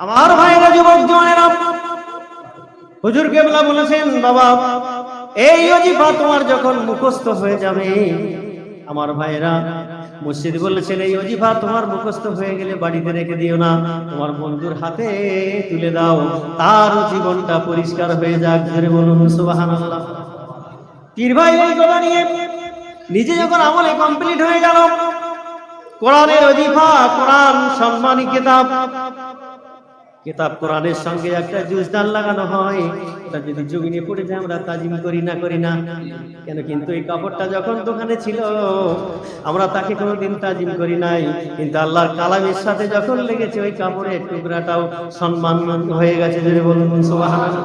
আমার ভাইরা, যুবক জওয়ানেরা, হুজুর কেবলা বলেছেন, বাবা এই ওজিফা তোমার যখন মুখস্থ হয়ে যাবে, আমার ভাইরা মসজিদ বলেছেন এই ওজিফা তোমার মুখস্থ হয়ে গেলে বাড়িতে রেখে দিও না, তোমার বন্ধুর হাতে তুলে দাও, তার জীবনটা পরিষ্কার হয়ে যাক। ধরে বলুন সুবহানাল্লাহ। পীর ভাই এই কথা নিয়ে নিজে যখন আমলে কমপ্লিট হয়ে গেল, কোরআনের ওজিফা, কোরআন সম্মানী কিতাব, কিতাব কোরআনের সঙ্গে একটা জুজদান লাগানো হয়, এটা যদি জমিনে পড়ে যায় আমরা তাজিম করি না কেন? কিন্তু এই কাপড়টা যখন দোকানে ছিল আমরা তাকে কোনোদিন তাজিম করি নাই, কিন্তু আল্লাহর কালামের সাথে যখন লেগেছে ওই কাপড়ের টুকরাটাও সম্মান হয়ে গেছে। যদি বলুন সুবহানাল্লাহ।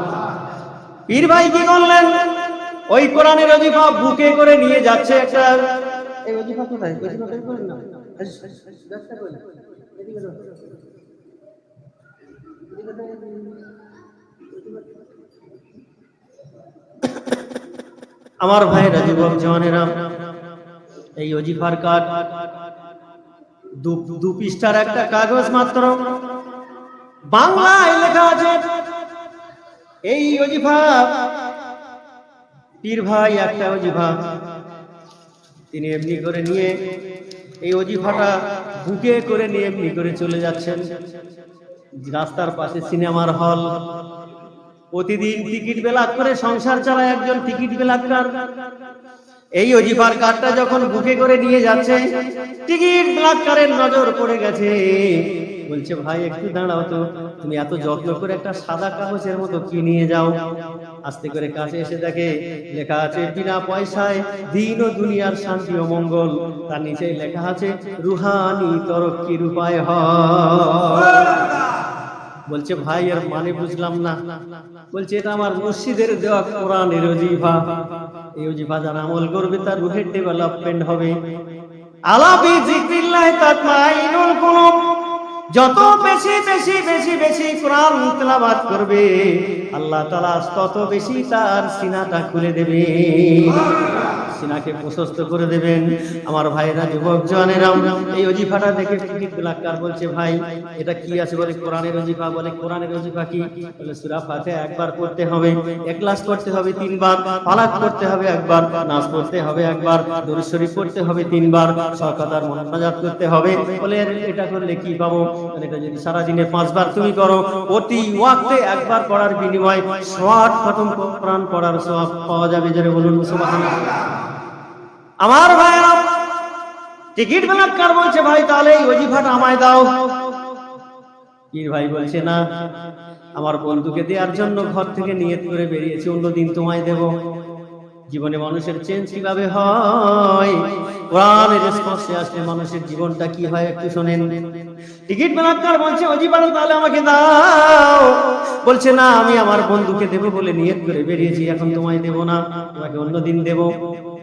পীর ভাই কি করলেন? ওই কোরআনের ওজিফা বুকে করে নিয়ে যাচ্ছে একটা। এই ওজিফা কোথায়? ওজিফা বের করেন না, ব্যবসা করেন, এদিকে যাও। আমার ভাইরা, যুবক জওয়ানেরা, এই ওজিফার কার্ড দু পৃষ্ঠার একটা কাগজ মাত্র, বাংলায় লেখা আছে এই ওজিফা। পীর ভাই একটা ওজিফা তিনি এমনি করে নিয়ে এই ওজিফাটা বুকে করে নিয়ে এমনি করে চলে যাচ্ছেন। রাস্তার পাশে সিনেমার হল, প্রতিদিন টিকিট বেলাক করে সংসার চালায় একজন টিকিট বেলাকার। এই ওজিফার কার্ডটা যখন বুকে করে নিয়ে যাচ্ছে, টিকিট বেলাকারের নজর পড়ে গেছে। বলছে, ভাই একটু দাঁড়াও তো, তুমি এত যত্ন করে একটা সাদা কাগজের মতো কি নিয়ে যাও? আস্তে করে কাছে এসে দেখে লেখা আছে বিনা পয়সায় দিন ও দুনিয়ার শান্তি ও মঙ্গল। তার নিচে লেখা আছে রুহানি তরক্কির উপায় হয়। বলছে, ভাই এর মানে বুঝলাম না। বলছে, এটা আমার মুর্শিদের দেওয়া কোরআনের ওজিফা। এই ওজিফা যারা আমল করবে তার রুহের ডেভেলপমেন্ট হবে। আলা বিযিকরিল্লাহ তাতমাইনুল কুলুব। যত বেশি বেশি বেশি বেশি কোরআন তেলাওয়াত করবে আল্লাহ তাআলা তত বেশি তার সিনাটা খুলে দেবে, সিনাকে প্রশস্ত করে দেবেন। আমার ভাইরা, যুবক জওয়ানেরা, এই ওজিফাটা দেখে টিকিট বেলাকার বলছে, ভাই এটা কি আছে? বলে কোরআনের ওজিফা। বলে কোরআনের ওজিফা কি? বলে সূরা ফাতিহা একবার পড়তে হবে, ইখলাস পড়তে হবে 3 বার, ফালাক পড়তে হবে একবার, নাস পড়তে হবে একবার, দরুদ শরীফ পড়তে হবে 3 বার, সরকার মুনাজাত করতে হবে। বলে এটা করলে কি পাবো? এটা যদি সারা দিনে 5 বার তুমি করো, প্রতি ওয়াক্তে একবার পড়ার বিনিময়ে 100 খতম কোরআন পড়ার সওয়াব পাওয়া যাবে। যারা বলুন সুবহানাল্লাহ। আমার ভাইরা, টিকিট বেলাকার বলছে, ভাই তাহলে এই ওজিফাটা আমায় দাও। পীর ভাই বলছে, না, আমার বন্ধুকে দেওয়ার জন্য ঘর থেকে নিয়ত করে বেরিয়েছি, অন্যদিন তোমায় দেব। জীবনে মানুষের চেঞ্জ কিভাবে হয়, কোরআনের স্পর্শে আসলে মানুষের জীবনটা কি হয় একটু শোনেন। টিকিট বেলাকার বলছে, ওজিফাটা তাহলে আমাকে দাও। বলছে, না, আমি আমার বন্ধুকে দেব বলে নিয়ত করে বেরিয়েছি, এখন তোমায় দেব না, তোমাকে অন্যদিন দেব।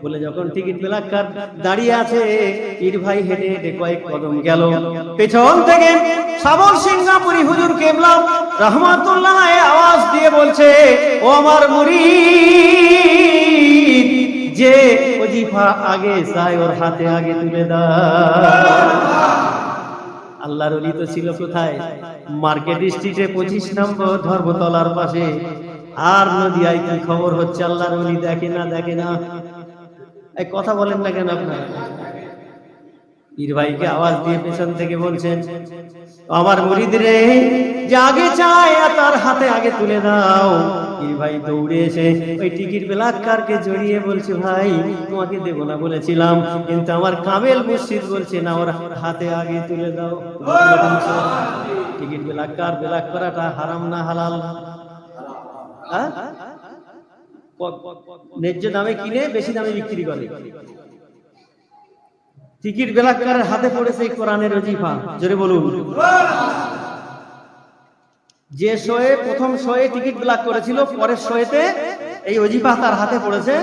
বলে যখন টিকিট বেলাকার দাঁড়িয়ে আছে, পীর ভাই হেঁটে হেঁটে কয়েক কদম গেল, পেছন থেকে সাবর সিংহাপুরি হুজুর কেবলা রাহমাতুল্লাহ আওয়াজ দিয়ে বলছে, ও আমার মুরিদ, যে ওজিফা আগে চায় ওর হাতে আগে তুলে দাও। আল্লাহর ওলি তো ছিল কোথায়? মার্কেট স্ট্রিটে 25 নম্বর ধর্মতলার পাশে। আর নদিয়ায় কি খবর হচ্ছে? আল্লাহর ওলি দেখে না? এই কথা বলেন না কেন আপনারা? পীর ভাইকে আওয়াজ দিয়ে পেছন থেকে বলছেন, আমার মুরিদ রে, যে আগে চায় তার হাতে আগে তুলে দাও। পীর ভাই দৌড়ে এসে ওই টিকিট বেলাকারকে জড়িয়ে বলছে, ভাই তোমাকে দেব না বলেছিলাম, কিন্তু আমার কামেল মুর্শিদ বলছে না, ওর হাতে আগে তুলে দাও। টিকিট বেলাকার বেলাক করাটা হারাম না হালাল? ন্যায্য দামে কিনে বেশি দামে বিক্রি করে। টিকিট বেলাকারের হাতে পড়েছে কোরআনের ওজিফা। জোরে বলুন। যে শোয়ে প্রথম শোয়ে টিকিট ব্ল্যাক করেছিল, পরের শোয়েতে এই ওজিফা তার হাতে পড়েছে।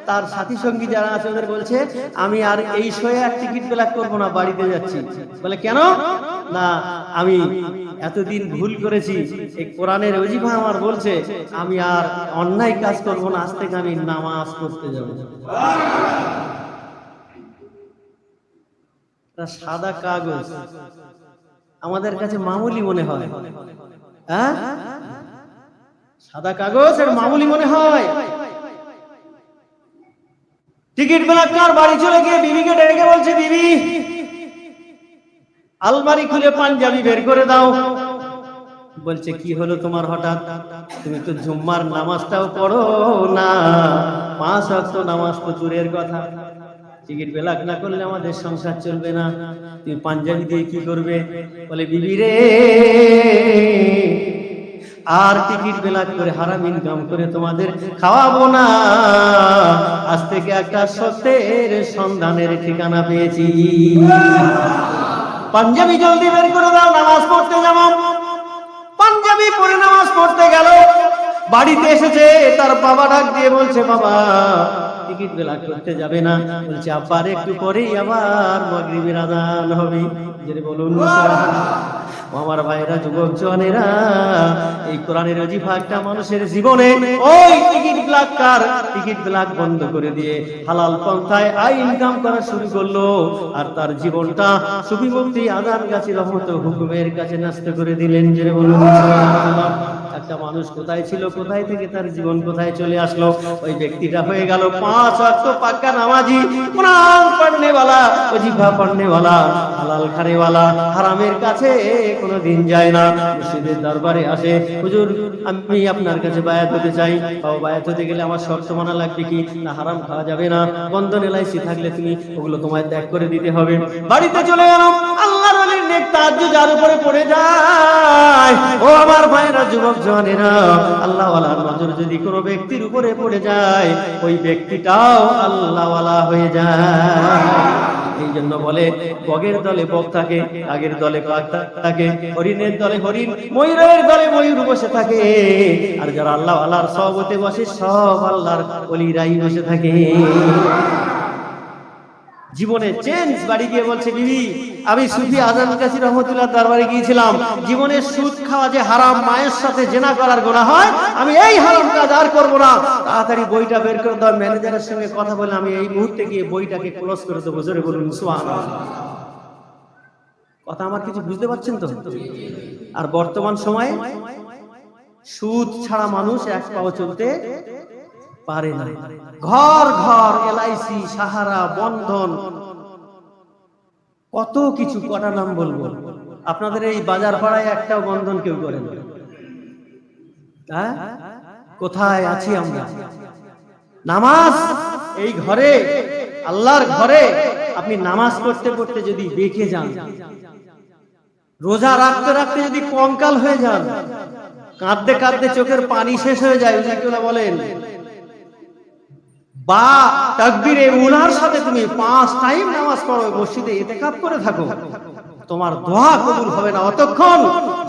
তার সাথী সঙ্গী যারা আছে ওদের বলছে, আমি আর এই শোয়ে আর টিকিট ব্ল্যাক করবো না, বাড়িতে যাচ্ছি। বলে কেন? না, আমি এতদিন ভুল করেছি, এই কোরআনের ওজিফা আমার বলছে আমি আর অন্যায় কাজ করবো না, আজ থেকে আমি নামাজ পড়তে যাবো। সাদা কাগজ আমাদের কাছে মামুলি মনে হয়। হ্যাঁ, সাদা কাগজ আর মামুলি মনে হয়। টিকিট ব্ল্যাকার বাড়ি চলে গিয়ে বিবিকে ডেকে বলছে, বিবি আলমারি খুলে পাঞ্জাবি বের করে দাও। বলছে, কি হলো তোমার হঠাৎ? তুমি তো জুম্মার নামাজটাও পড়ো না, 5 ওয়াক্ত নামাজ তো দূরের কথা, টিকিট ব্ল্যাক না করলে আমাদের সংসার চলবে না, তুমি পাঞ্জাবি দিয়ে কি করবে? বলে, বিবি রে, আর টিকিট ব্ল্যাক করে হারাম ইনকাম করে তোমাদের খাওয়াবো না, আজ থেকে একটা সত্যের সন্ধানের ঠিকানা পেয়েছি, পাঞ্জাবি জলদি বের করে দাও, নামাজ পড়তে যাবো। পাঞ্জাবি পরে নামাজ পড়তে গেল, বাড়িতে এসেছে, তার বাবা ডাক দিয়ে বলছে, বাবা টিকিট ব্ল্যাক করতে যাবে না? বলছে, আব্বার একটু পরেই আবার মাগরিবের আযান হবে। যে বলুন আমার ভাইরা, যুবক জওয়ানেরা, এই কোরআনের ওজিফা একটা মানুষের জীবনে ওই টিকিট ব্ল্যাকার টিকিট ব্ল্যাক বন্ধ করে দিয়ে হালাল পন্থায় আয় ইনকাম করা শুরু করলো, আর তার জীবনটা সুফি মুফতি আযান গাছি রহমত হুকুমের কাছে নষ্ট করে দিলেন। যে বলুন সুবহানাল্লাহ। একটা মানুষ কোথায় ছিল, কোথায় থেকে তার জীবন কোথায় চলে আসলো, ওই ব্যক্তিটা হয়ে গেল 5 ওয়াক্ত পাক্কা নামাজি, কোরআন পড়নে वाला, ওজিফা পড়নে वाला, হালাল খানে वाला, হারামের কাছে কোনোদিন যায় না। মসজিদের দরবারে আসে, হুজুর আমি আপনার কাছে বায়াত হতে চাই। বাবা, বায়াত হতে গেলে আমার শর্ত মানা লাগবে কি? না, হারাম খাওয়া যাবে না, বন্ধন এলআইসি থাকলে তুমি ওগুলো তোমায় ত্যাগ করে দিতে হবে। বাড়িতে চলে গেল, আল্লাহর ওলির নেক তাহাজ্জুদ যার উপরে পড়ে যায়। ও আমার ভাইরা, যুবক জওয়ানেরা, আল্লাহ ওয়ালার নজর যদি কোনো ব্যক্তির উপরে পড়ে যায়, ওই ব্যক্তিটাও আল্লাহ ওয়ালা হয়ে যায়। এই জন্য বলে, বগের দলে বগ থাকে, কাগের দলে কাক থাকে, হরিণের দলে হরিণ, ময়ূরের দলে ময়ূর বসে থাকে, আর যারা আল্লাহ ওয়ালার সহবতে বসে, সব আল্লাহর ওলিরাই বসে থাকে। জীবনে চেঞ্জ। বাড়ি গিয়ে বলছে, বিবি আমি সুফি আযান গাছি রহমতুল্লাহ দরবারে গিয়েছিলাম, জীবনে সুদ খাওয়া যে হারাম, মায়ের সাথে জিনা করার গুনাহ হয়, আমি এই হারাম কাজ আর করব না, তাড়াতাড়ি বইটা বের করে দাও। ম্যানেজারের সঙ্গে কথা বলে আমি এই মুহূর্তে গিয়ে বইটাকে ক্লোজ করে দেবো। জোরে বলুন সুবহানাল্লাহ। কথা আমার কিছু বুঝতে পারছেন তো? আর বর্তমান সময়ে সুদ ছাড়া মানুষ এক পাও চলতে পারে না। ঘর ঘর এলআইসি, সাহারা, বন্ধন, কত কিছু, কটা নাম বলবো। আপনাদের এই বাজার পাড়ায় একটাও বন্ধন কেউ করে না। হ্যাঁ, কোথায় আছি আমরা? নামাজ এই ঘরে, আল্লাহর ঘরে আপনি নামাজ পড়তে পড়তে যদি দেখে যান, রোজা রাখতে রাখতে যদি কঙ্কাল হয়ে যান, কাঁদতে কাঁদতে চোখের পানি শেষ হয়ে যায়, বলেন, বা তাকবীরে উলার সাথে তুমি 5 টাইম নামাজ পড়ো, মসজিদে ইতিকাফ করে থাকো, তোমার দোয়া কবুল হবে না অতক্ষণ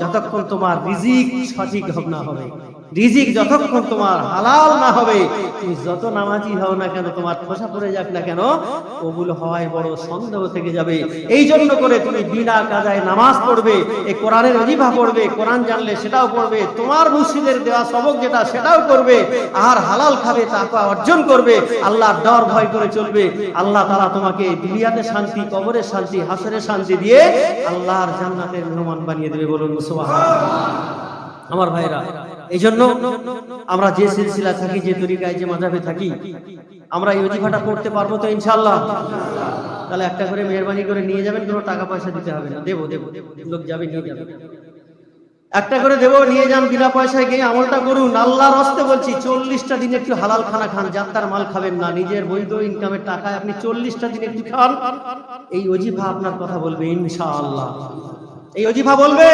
যতক্ষণ তোমার রিজিক সঠিক না হবে। রিজিক যতক্ষণ তোমার হালাল না হবে, তুমি যত নামাজি হও না কেন, তোমার খোসা পড়ে যাক না কেন, কবুল হওয়ায় বড় সন্দেহ থেকে যাবে। এই জন্য করে তুমি বিনা কাজায় নামাজ পড়বে, এই কোরআনের ওজিফা পড়বে, কোরআন জানলে সেটাও পড়বে, তোমার মুর্শিদের দেওয়া সবক যেটা সেটাও করবে, আর হালাল খাবে, তাকওয়া অর্জন করবে, আল্লাহর ডর ভয় করে চলবে। আল্লাহ তাআলা তোমাকে দুনিয়াতে শান্তি, কবরে শান্তি, হাসরে শান্তি দিয়ে আল্লাহর জান্নাতের মেহমান বানিয়ে দেবে। বলুন সুবহানাল্লাহ। আমার ভাইরা, এই জন্য আমরা যে সিলসিলা থাকি, যে তরিকায়, যে মাযহাবে থাকি, আমরা এই ওজিফাটা পড়তে পারবো তো ইনশাআল্লাহ? তাহলে একটা করে মেহরবানি করে নিয়ে যাবেন, কোনো টাকা পয়সা দিতে হবে না। দেবো লোক যাবে, নিয়ে যাবে, একটা করে দেবো, নিয়ে যান, বিনা পয়সায় গিয়ে আমলটা করুন। আল্লাহর রাস্তে বলছি, 40টা দিন একটু হালাল খানা খান, যাত্রার মাল খাবেন না, নিজের বৈধ ইনকামের টাকায় আপনি 40টা দিন একটু খান। এই ওজিফা আপনার কথা বলবে ইনশাআল্লাহ। এই ওজিফা বলবে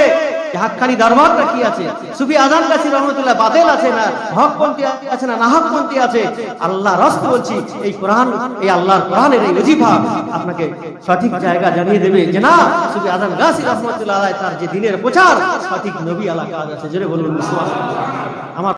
যে হাক্কানি দরবারটা কি আছে, সুফি আযান গাছি রহমতুল্লাহ বাতিল আছে না, হকপন্থী আছে না নাহকপন্থী আছে। আল্লাহ রাস্তে বলছি, এই কোরআন, এই আল্লাহর কোরআনের এই ওজিফা আপনাকে সঠিক জায়গা জানিয়ে দেবে যে না, সুফি আযান গাছি রহমতুল্লাহ আলাইহি তার যে দিনের প্রচার সঠিক নবী আলা কাজ আছে। জোরে বলুন সুবহানাল্লাহ। আমার